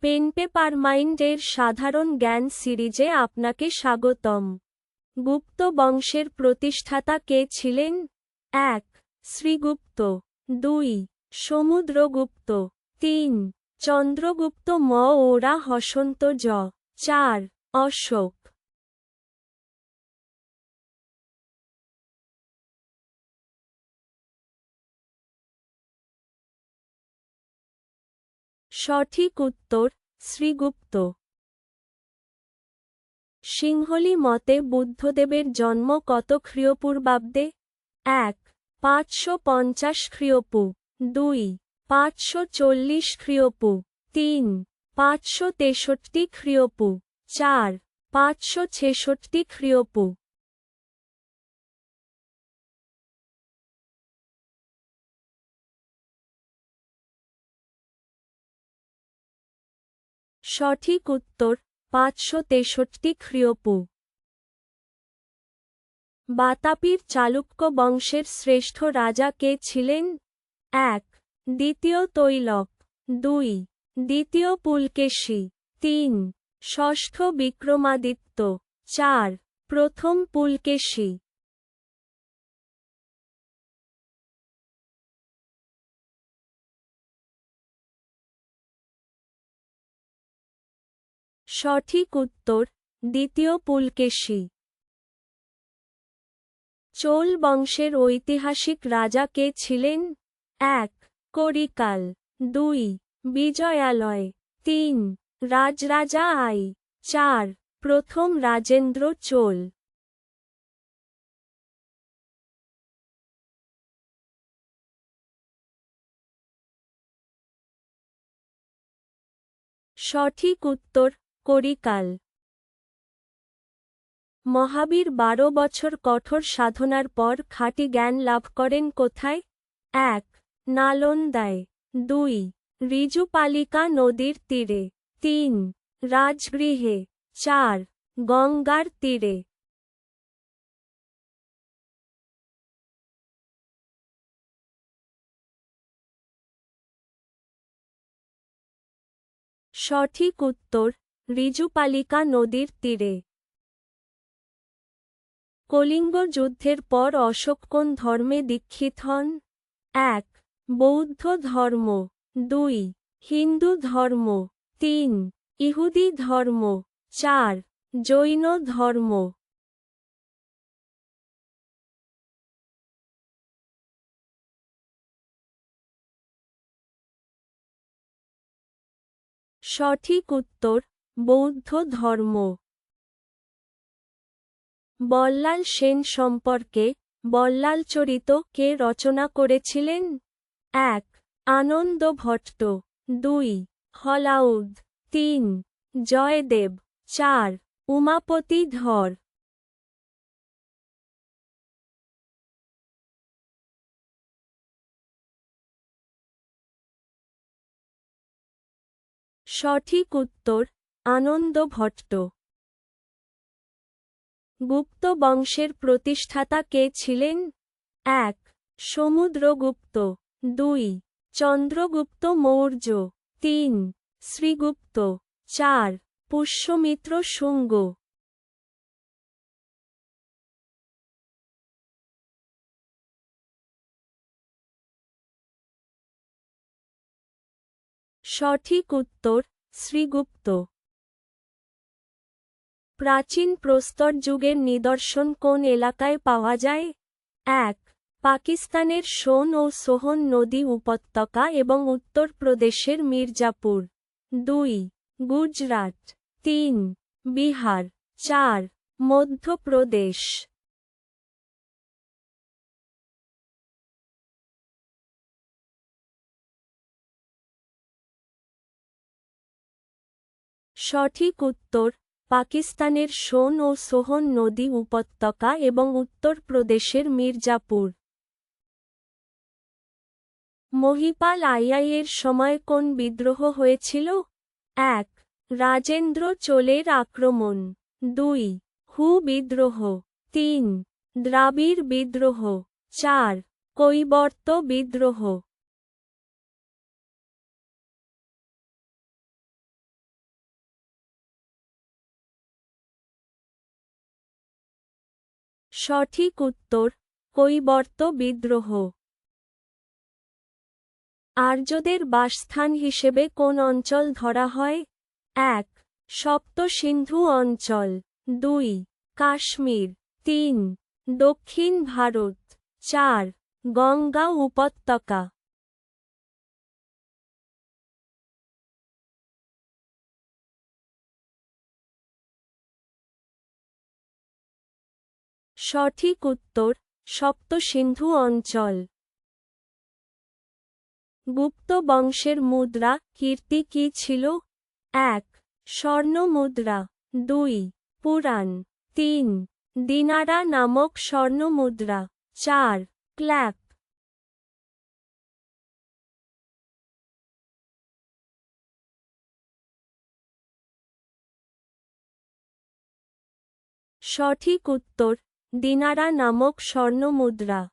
Pen paper mind এর সাধারণ জ্ঞান সিরিজে আপনাকে স্বাগতম। গুপ্ত বংশের প্রতিষ্ঠাতা কে ছিলেন? ১. শ্রীগুপ্ত। ২. সমুদ্রগুপ্ত। ৩. চন্দ্রগুপ্ত ওরা হসন্ত জ। ৪. অশোক। সঠিক উত্তর শ্রীগুপ্ত। সিংহলী মতে বুদ্ধদেবের জন্ম কত খ্রিস্টপূর্বাব্দে? ১. ৫৫০ খ্রিস্টপূ। ২. ৫৪০ খ্রিস্টপূ। ৩. ৫৬৩ খ্রিস্টপূ। ৪. ৫৬৬ খ্রিস্টপূ। সঠিক উত্তর ৫৬৩ খ্রিস্টপূ। বাতাপির চালুক্য বংশের শ্রেষ্ঠ রাজা কে ছিলেন? ১. দ্বিতীয় তৈলক। ২. দ্বিতীয় পুলকেশী। ৩. ষষ্ঠ বিক্রমাদিত্য। ৪. প্রথম পুলকেশী। সঠিক উত্তর দ্বিতীয় পুলকেশী। চোল বংশের ঐতিহাসিক রাজা কে ছিলেন? ১. করিকাল। ২. বিজয়ালয়। ৩. রাজরাজা আই। ৪. প্রথম রাজেন্দ্র চোল। সঠিক উত্তর করিকাল। মহাবীর ১২ বছর কঠোর সাধনার পর খাঁটি জ্ঞান লাভ করেন কোথায়? ১. নালন্দায়। ২. ঋজুপালিকা নদীর তীরে। ৩. রাজগৃহে। ৪. গঙ্গার তীরে। সঠিক উত্তর ঋজুপালিকা নদীর তীরে। কলিঙ্গ যুদ্ধের পর অশোক কোন ধর্মে দীক্ষিত হন? ১. বৌদ্ধ ধর্ম। ২. হিন্দু ধর্ম। ৩. ইহুদি ধর্ম। ৪. জৈন ধর্ম। সঠিক উত্তর বৌদ্ধ ধর্ম। বল্লাল সেন সম্পর্কে বল্লালচরিত কে রচনা করেছিলেন? ১. আনন্দ ভট্ট। ২. হলাউদ। ৩. জয়দেব। ৪. উমাপতি ধর। সঠিক উত্তর আনন্দ ভট্ট। গুপ্ত বংশের প্রতিষ্ঠাতা কে ছিলেন? ১. সমুদ্রগুপ্ত। ২. চন্দ্রগুপ্ত মৌর্য। ৩. শ্রীগুপ্ত। ৪. পুষ্যমিত্র শুঙ্গ। সঠিক উত্তর শ্রীগুপ্ত। প্রাচীন প্রস্তর যুগের নিদর্শন কোন এলাকায় পাওয়া যায়? ১. পাকিস্তানের সোন ও সোহন নদী উপত্যকা এবং উত্তরপ্রদেশের মির্জাপুর। ২. গুজরাট। ৩. বিহার। ৪. মধ্যপ্রদেশ। সঠিক উত্তর পাকিস্তানের সোন ও সোহন নদী উপত্যকা এবং উত্তরপ্রদেশের মির্জাপুর। মহিপাল আইআইয়ের সময় কোন বিদ্রোহ হয়েছিল? ১. রাজেন্দ্র চোলের আক্রমণ। ২. হু বিদ্রোহ। ৩. দ্রাবিড় বিদ্রোহ। ৪. কৈবর্ত বিদ্রোহ। সঠিক উত্তর কৈবর্ত বিদ্রোহ। আর্যদের বাসস্থান হিসেবে কোন অঞ্চল ধরা হয়? ১. সপ্ত সিন্ধু অঞ্চল। ২. কাশ্মীর। ৩. দক্ষিণ ভারত। ৪. গঙ্গা উপত্যকা। সঠিক উত্তর সপ্ত সিন্ধু অঞ্চল। গুপ্ত বংশের মুদ্রা কীর্তি কি ছিল? ১. স্বর্ণ মুদ্রা। ২. পুরাণ। ৩. দিনারা নামক স্বর্ণ মুদ্রা। ৪. ক্ল্যাপ। সঠিক উত্তর দিনারা নামক স্বর্ণ মুদ্রা।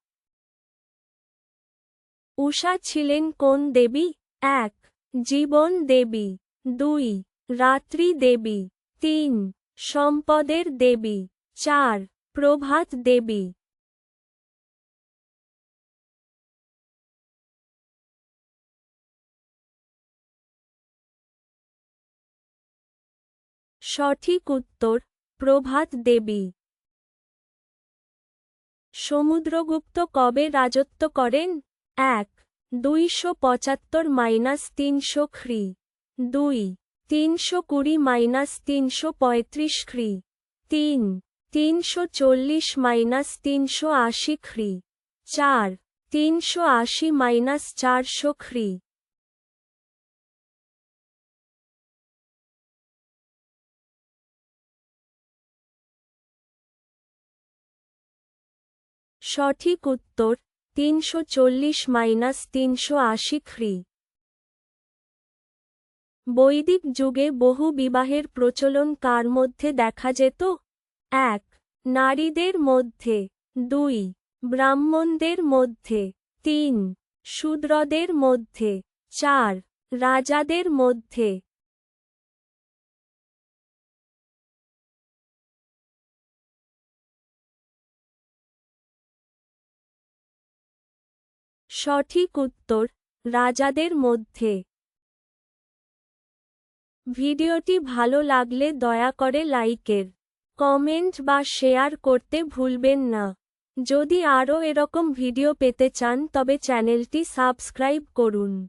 উষা ছিলেন কোন দেবী? ১. জীবন দেবী। ২. রাত্রি দেবী। ৩. সম্পদের দেবী। ৪. প্রভাত দেবী। সঠিক উত্তর প্রভাত দেবী। সমুদ্রগুপ্ত কবে রাজত্ব করেন? ১. ২৭৫-৩০০ খ্রি। ২. ৩২০-৩35 খ্রি। ৩. ৩৪০-৩৮০ খ্রি। ৪. ৩৮০-৪০০ খ্রি। সঠিক উত্তর ৩৪০-৩৮০ খ্রি। বৈদিক যুগে বহু বিবাহের প্রচলন কার মধ্যে দেখা যেত? ১. নারীদের মধ্যে। ২. ব্রাহ্মণদের মধ্যে। ৩. শূদ্রদের মধ্যে। ৪. রাজাদের মধ্যে। সঠিক উত্তর রাজাদের মধ্যে। ভিডিওটি ভালো লাগলে দয়া করে লাইকের, কমেন্ট বা শেয়ার করতে ভুলবেন না। যদি আরও এরকম ভিডিও পেতে চান তবে চ্যানেলটি সাবস্ক্রাইব করুন।